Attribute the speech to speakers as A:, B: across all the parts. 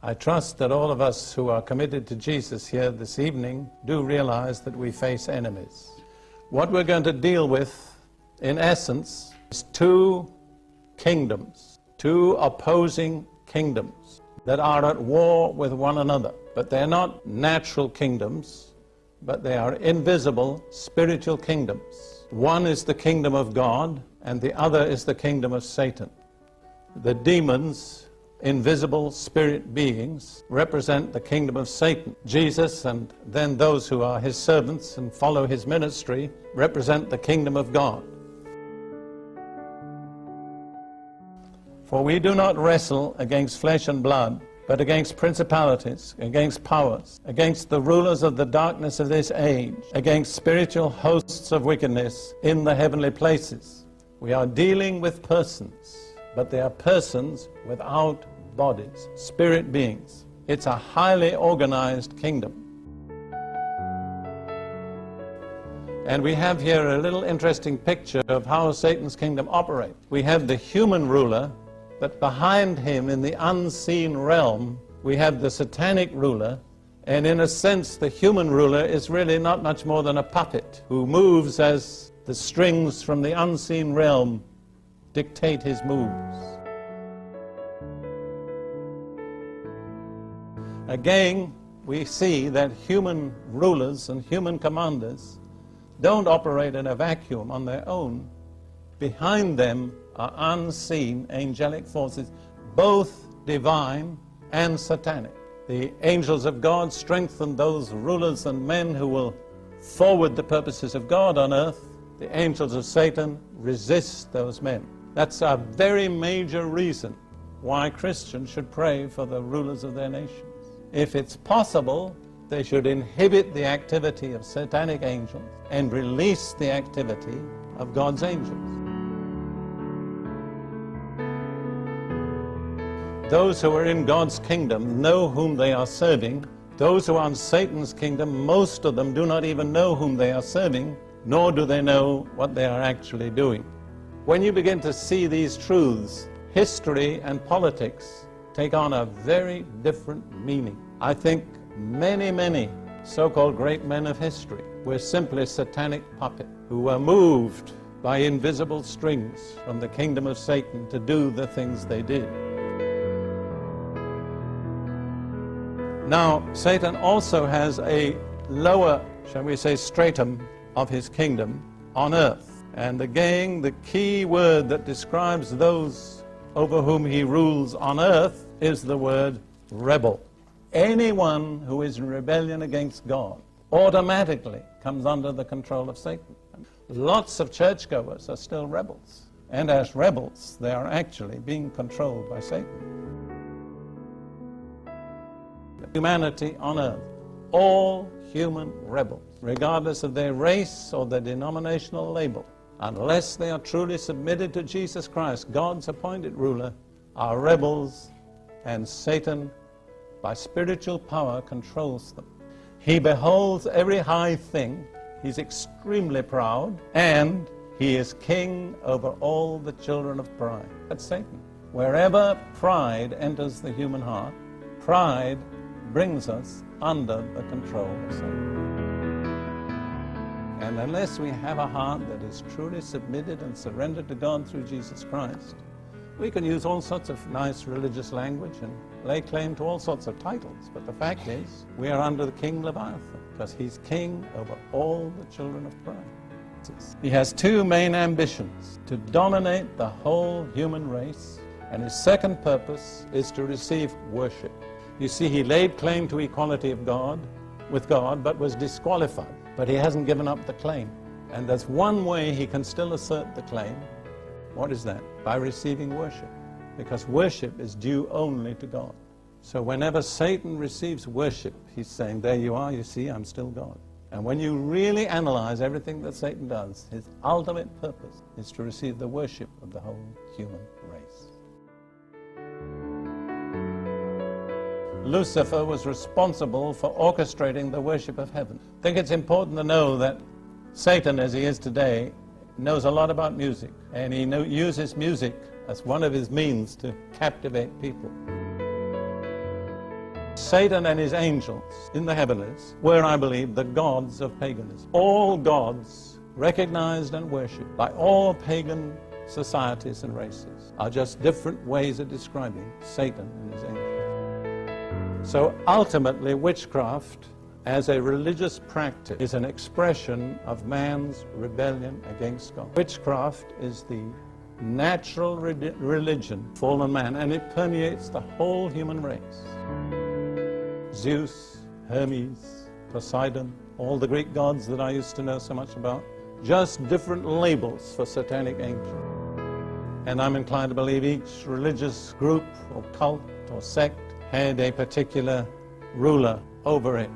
A: I trust that all of us who are committed to Jesus here this evening do realize that we face enemies. What we're going to deal with, in essence, is two kingdoms, two opposing kingdoms that are at war with one another. But they're not natural kingdoms, but they are invisible spiritual kingdoms. One is the kingdom of God, and the other is the kingdom of Satan. The demons, invisible spirit beings, represent the kingdom of Satan. Jesus, and then those who are his servants and follow his ministry, represent the kingdom of God. For we do not wrestle against flesh and blood, but against principalities, against powers, against the rulers of the darkness of this age, against spiritual hosts of wickedness in the heavenly places. We are dealing with persons, but they are persons without bodies, spirit beings. It's a highly organized kingdom. And we have here a little interesting picture of how Satan's kingdom operates. We have the human ruler, but behind him in the unseen realm, we have the satanic ruler, and in a sense the human ruler is really not much more than a puppet who moves as the strings from the unseen realm dictate his moves. Again, we see that human rulers and human commanders don't operate in a vacuum on their own. Behind them are unseen angelic forces, both divine and satanic. The angels of God strengthen those rulers and men who will forward the purposes of God on earth. The angels of Satan resist those men. That's a very major reason why Christians should pray for the rulers of their nations. If it's possible, they should inhibit the activity of satanic angels and release the activity of God's angels. Those who are in God's kingdom know whom they are serving. Those who are in Satan's kingdom, most of them do not even know whom they are serving, nor do they know what they are actually doing. When you begin to see these truths, history and politics take on a very different meaning. I think many so-called great men of history were simply satanic puppets who were moved by invisible strings from the kingdom of Satan to do the things they did. Now, Satan also has a lower, shall we say, stratum of his kingdom on earth. And again, the key word that describes those over whom he rules on earth is the word rebel. Anyone who is in rebellion against God automatically comes under the control of Satan. Lots of churchgoers are still rebels. And as rebels, they are actually being controlled by Satan. Humanity on earth, all human rebels, regardless of their race or their denominational label, unless they are truly submitted to Jesus Christ, God's appointed ruler, are rebels, and Satan, by spiritual power, controls them. He beholds every high thing, he's extremely proud, and he is king over all the children of pride. That's Satan. Wherever pride enters the human heart, pride brings us under the control of Satan. And unless we have a heart that is truly submitted and surrendered to God through Jesus Christ, we can use all sorts of nice religious language and lay claim to all sorts of titles, but the fact is, we are under the King Leviathan, because he's king over all the children of pride. He has two main ambitions: to dominate the whole human race, and his second purpose is to receive worship. You see, he laid claim to equality of God, with God, but was disqualified. But he hasn't given up the claim. And there's one way he can still assert the claim. What is that? By receiving worship. Because worship is due only to God. So whenever Satan receives worship, he's saying, there you are, you see, I'm still God. And when you really analyze everything that Satan does, his ultimate purpose is to receive the worship of the whole human race. Lucifer was responsible for orchestrating the worship of heaven. I think it's important to know that Satan, as he is today, knows a lot about music, and he uses music as one of his means to captivate people. Satan and his angels in the heavens were, I believe, the gods of paganism. All gods recognized and worshipped by all pagan societies and races are just different ways of describing Satan and his angels. So ultimately, witchcraft as a religious practice is an expression of man's rebellion against God. Witchcraft is the natural religion of fallen man, and it permeates the whole human race. Zeus, Hermes, Poseidon, all the Greek gods that I used to know so much about, just different labels for satanic angels. And I'm inclined to believe each religious group or cult or sect had a particular ruler over it.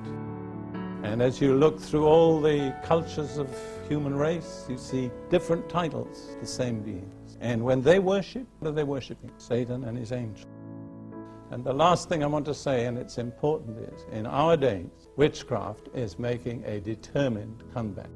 A: And as you look through all the cultures of human race, you see different titles, the same beings. And when they worship, what are they worshiping? Satan and his angels. And the last thing I want to say, and it's important, is in our days, witchcraft is making a determined comeback.